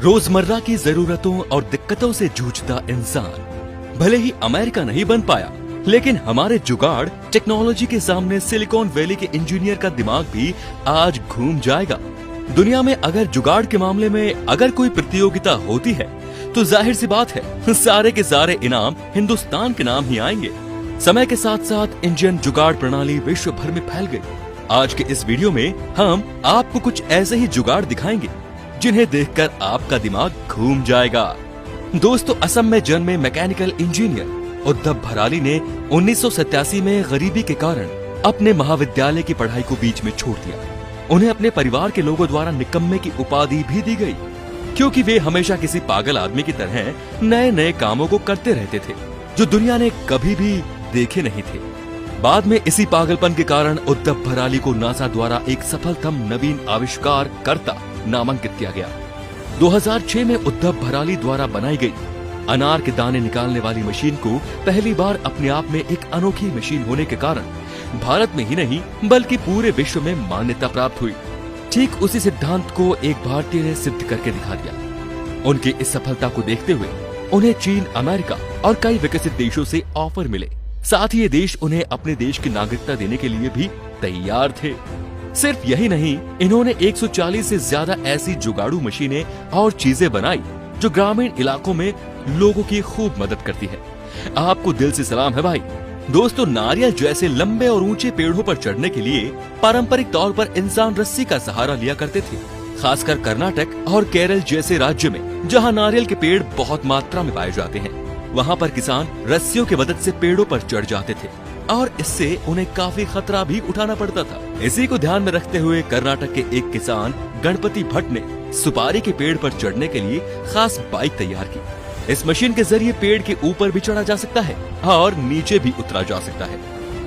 रोजमर्रा की जरूरतों और दिक्कतों से जूझता इंसान भले ही अमेरिका नहीं बन पाया, लेकिन हमारे जुगाड़ टेक्नोलॉजी के सामने सिलिकॉन वैली के इंजीनियर का दिमाग भी आज घूम जाएगा। दुनिया में अगर जुगाड़ के मामले में अगर कोई प्रतियोगिता होती है तो जाहिर सी बात है सारे के सारे इनाम हिंदुस्तान के नाम ही आएंगे। समय के साथ साथ इंडियन जुगाड़ प्रणाली विश्व भर में फैल गई। आज के इस वीडियो में हम आपको कुछ ऐसे ही जुगाड़ दिखाएंगे जिन्हें देखकर आपका दिमाग घूम जाएगा। दोस्तों, असम में जन्मे मैकेनिकल इंजीनियर उद्धव भराली ने 1987 में गरीबी के कारण अपने महाविद्यालय की पढ़ाई को बीच में छोड़ दिया। उन्हें अपने परिवार के लोगों द्वारा निकम्मे की उपाधि भी दी गई, क्योंकि वे हमेशा किसी पागल आदमी की तरह नए नए कामों को करते रहते थे जो दुनिया ने कभी भी देखे नहीं थे। बाद में इसी पागलपन के कारण उद्धव भराली को नासा द्वारा एक सफलतम नवीन आविष्कार कर्ता नामांकित किया गया। 2006 में उद्धव भराली द्वारा बनाई गई अनार के दाने निकालने वाली मशीन को पहली बार अपने आप में एक अनोखी मशीन होने के कारण भारत में ही नहीं बल्कि पूरे विश्व में मान्यता प्राप्त हुई। ठीक उसी सिद्धांत को एक भारतीय ने सिद्ध करके दिखा दिया। उनकी इस सफलता को देखते हुए उन्हें चीन, अमेरिका और कई विकसित देशों से ऑफर मिले। साथ ही ये देश उन्हें अपने देश की नागरिकता देने के लिए भी तैयार थे। सिर्फ यही नहीं, इन्होंने 140 से ज्यादा ऐसी जुगाड़ू मशीनें और चीजें बनाई जो ग्रामीण इलाकों में लोगों की खूब मदद करती है। आपको दिल से सलाम है भाई। दोस्तों, नारियल जैसे लंबे और ऊंचे पेड़ों पर चढ़ने के लिए पारंपरिक तौर पर इंसान रस्सी का सहारा लिया करते थे। खासकर कर्नाटक और केरल जैसे राज्य में जहां नारियल के पेड़ बहुत मात्रा में पाए जाते हैं, वहां पर किसान रस्सियों की मदद से पेड़ों पर चढ़ जाते थे और इससे उन्हें काफी खतरा भी उठाना पड़ता था। इसी को ध्यान में रखते हुए कर्नाटक के एक किसान गणपति भट्ट ने सुपारी के पेड़ पर चढ़ने के लिए खास बाइक तैयार की। इस मशीन के जरिए पेड़ के ऊपर भी चढ़ा जा सकता है और नीचे भी उतरा जा सकता है।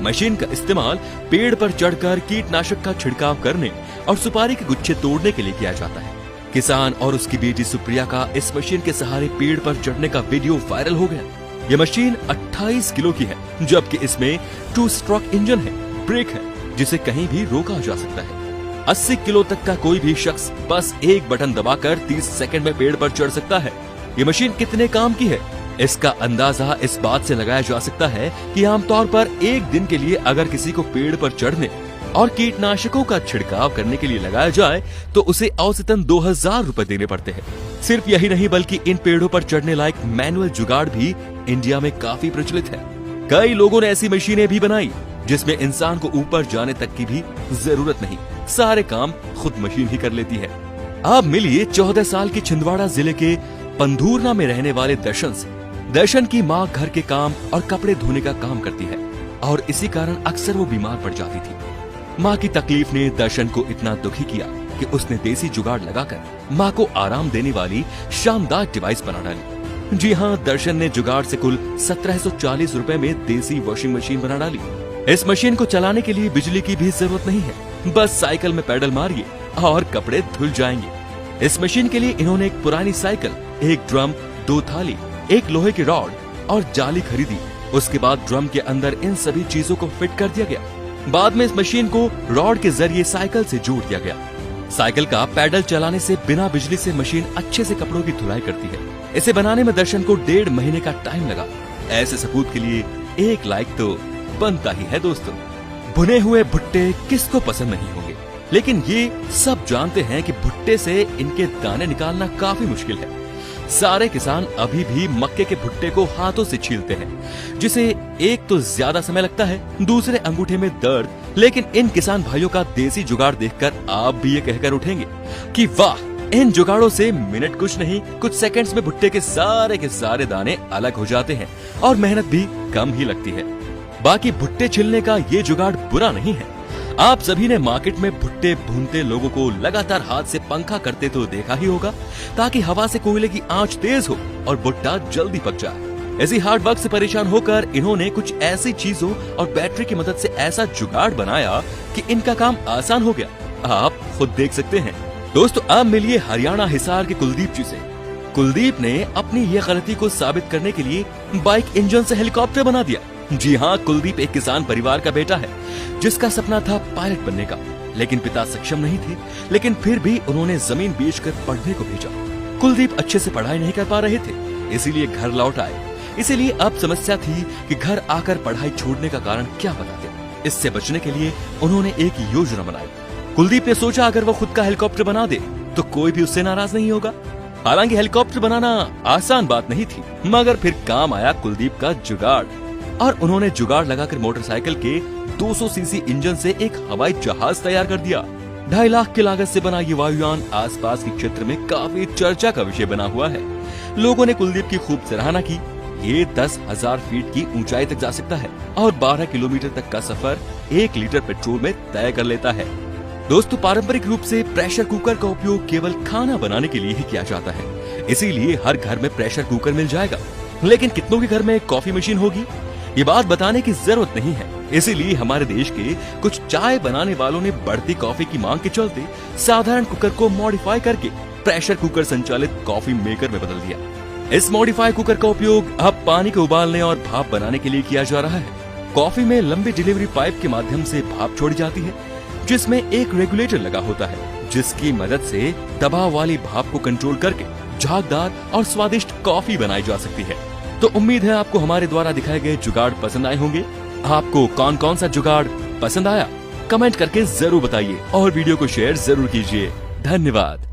मशीन का इस्तेमाल पेड़ पर चढ़कर कीटनाशक का छिड़काव करने और सुपारी के गुच्छे तोड़ने के लिए किया जाता है। किसान और उसकी बेटी सुप्रिया का इस मशीन के सहारे पेड़ पर चढ़ने का वीडियो वायरल हो गया। यह मशीन 28 किलो की है, जबकि इसमें 2 स्ट्रोक इंजन है, ब्रेक है जिसे कहीं भी रोका जा सकता है। 80 किलो तक का कोई भी शख्स बस एक बटन दबाकर 30 सेकंड में पेड़ पर चढ़ सकता है। ये मशीन कितने काम की है, इसका अंदाजा इस बात से लगाया जा सकता है कि आमतौर पर एक दिन के लिए अगर किसी को पेड़ पर चढ़ने और कीटनाशकों का छिड़काव करने के लिए लगाया जाए तो उसे औसतन 2000 रुपए देने पड़ते हैं। सिर्फ यही नहीं बल्कि इन पेड़ों पर चढ़ने लायक मैनुअल जुगाड़ भी इंडिया में काफी प्रचलित है। कई लोगों ने ऐसी मशीनें भी बनाई जिसमें इंसान को ऊपर जाने तक की भी जरूरत नहीं, सारे काम खुद मशीन ही कर लेती है। आप मिलिए 14 साल की छिंदवाड़ा जिले के पंधूरना में रहने वाले दर्शन से। दर्शन की माँ घर के काम और कपड़े धोने का काम करती है और इसी कारण अक्सर वो बीमार पड़ जाती थी। माँ की तकलीफ ने दर्शन को इतना दुखी किया कि उसने देसी जुगाड़ लगाकर माँ को आराम देने वाली शानदार डिवाइस बना डाली। जी हाँ, दर्शन ने जुगाड़ से कुल 1740 रुपए में देसी वॉशिंग मशीन बना डाली। इस मशीन को चलाने के लिए बिजली की भी जरूरत नहीं है, बस साइकिल में पेडल मारिए और कपड़े धुल जाएंगे। इस मशीन के लिए इन्होंने एक पुरानी साइकिल, एक ड्रम, 2 थाली, एक लोहे की रॉड और जाली खरीदी। उसके बाद ड्रम के अंदर इन सभी चीजों को फिट कर दिया गया। बाद में इस मशीन को रॉड के जरिए साइकिल से जोड़ दिया गया। साइकिल का पैडल चलाने से बिना बिजली से मशीन अच्छे से कपड़ों की धुलाई करती है। इसे बनाने में दर्शन को 1.5 महीने का टाइम लगा। ऐसे सबूत के लिए एक लाइक तो बनता ही है। दोस्तों, भुने हुए भुट्टे किसको पसंद नहीं होंगे, लेकिन ये सब जानते हैं कि भुट्टे से इनके दाने निकालना काफी मुश्किल है। सारे किसान अभी भी मक्के के भुट्टे को हाथों से छीलते हैं, जिसे एक तो ज्यादा समय लगता है, दूसरे अंगूठे में दर्द। लेकिन इन किसान भाइयों का देसी जुगाड़ देखकर आप भी ये कहकर उठेंगे कि वाह, इन जुगाड़ों से मिनट कुछ नहीं, कुछ सेकंड्स में भुट्टे के सारे दाने अलग हो जाते हैं और मेहनत भी कम ही लगती है। बाकी भुट्टे छिलने का ये जुगाड़ बुरा नहीं है। आप सभी ने मार्केट में भुट्टे भूनते लोगों को लगातार हाथ से पंखा करते तो देखा ही होगा, ताकि हवा से कोयले की आंच तेज हो और भुट्टा जल्दी पक जाए। ऐसी हार्ड वर्क से परेशान होकर इन्होंने कुछ ऐसी चीजों और बैटरी की मदद से ऐसा जुगाड़ बनाया कि इनका काम आसान हो गया। आप खुद देख सकते हैं। दोस्तों, अब मिलिए हरियाणा हिसार के कुलदीप जी से। कुलदीप ने अपनी ये गलती को साबित करने के लिए बाइक इंजन से हेलीकॉप्टर बना दिया। जी हाँ, कुलदीप एक किसान परिवार का बेटा है जिसका सपना था पायलट बनने का, लेकिन पिता सक्षम नहीं थे। लेकिन फिर भी उन्होंने जमीन बेचकर पढ़ने को भेजा। कुलदीप अच्छे से पढ़ाई नहीं कर पा रहे थे, इसीलिए घर लौट आए। इसीलिए अब समस्या थी कि घर आकर पढ़ाई छोड़ने का कारण क्या बताते। इससे बचने के लिए उन्होंने एक योजना बनाई। कुलदीप ने सोचा अगर वो खुद का हेलीकॉप्टर बना दे तो कोई भी उससे नाराज नहीं होगा। हालांकि हेलीकॉप्टर बनाना आसान बात नहीं थी, मगर फिर काम आया कुलदीप का जुगाड़। और उन्होंने जुगाड़ लगाकर मोटरसाइकिल के 200 सीसी इंजन से एक हवाई जहाज तैयार कर दिया। 2.5 लाख की लागत से बना ये वायुयान आसपास के क्षेत्र में काफी चर्चा का विषय बना हुआ है। लोगों ने कुलदीप की खूब सराहना की। ये 10,000 फीट की ऊंचाई तक जा सकता है और 12 किलोमीटर तक का सफर 1 लीटर पेट्रोल में तय कर लेता है। दोस्तों, पारंपरिक रूप से प्रेशर कुकर का उपयोग केवल खाना बनाने के लिए ही किया जाता है, इसीलिए हर घर में प्रेशर कुकर मिल जाएगा। लेकिन कितनों के घर में कॉफी मशीन होगी, ये बात बताने की जरूरत नहीं है। इसीलिए हमारे देश के कुछ चाय बनाने वालों ने बढ़ती कॉफी की मांग के चलते साधारण कुकर को मॉडिफाई करके प्रेशर कुकर संचालित कॉफी मेकर में बदल दिया। इस मॉडिफाई कुकर का उपयोग अब पानी को उबालने और भाप बनाने के लिए किया जा रहा है। कॉफी में लंबी डिलीवरी पाइप के माध्यम से भाप छोड़ी जाती है, जिसमें एक रेगुलेटर लगा होता है, जिसकी मदद से दबाव वाली भाप को कंट्रोल करके झागदार और स्वादिष्ट कॉफी बनाई जा सकती है। तो उम्मीद है आपको हमारे द्वारा दिखाए गए जुगाड़ पसंद आए होंगे। आपको कौन कौन सा जुगाड़ पसंद आया, कमेंट करके जरूर बताइए और वीडियो को शेयर जरूर कीजिए। धन्यवाद।